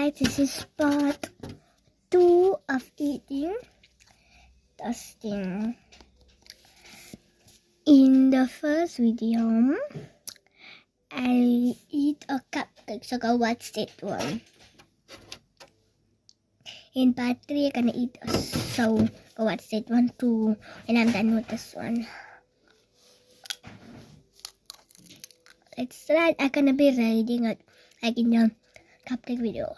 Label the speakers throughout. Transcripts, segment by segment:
Speaker 1: guys, this is part 2 of eating Dustin. In the first video, I eat a cupcake, so go watch that one. In part 3, I'm gonna eat so go watch that one too when I'm done with this one. Let's start. I'm gonna be riding it like in the cupcake video.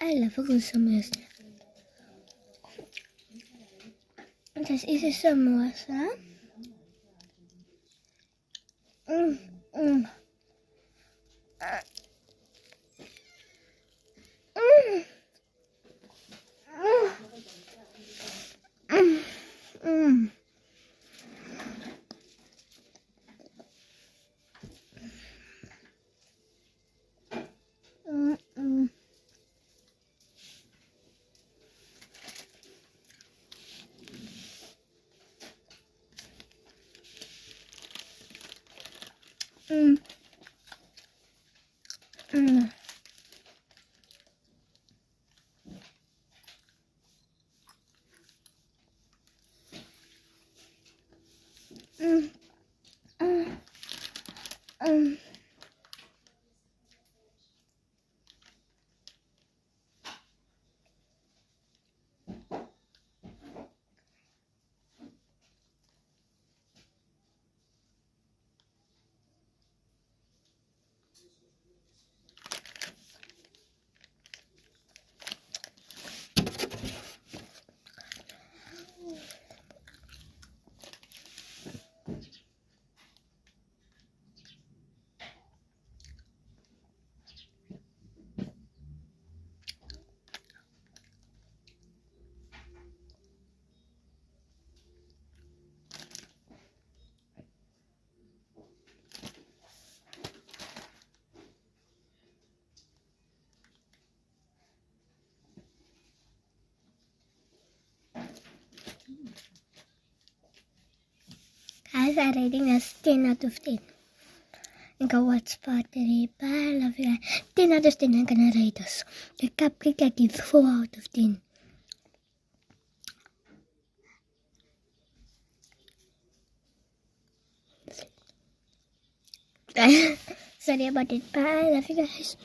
Speaker 1: I love a good samosa. This is a samosa. Guys, I'm rating us 10 out of 10. And go watch part 3. Bye, love you guys. 10 out of 10 I'm gonna rate us. The cupcake I give 4 out of 10. Sorry about it. Bye, love you guys.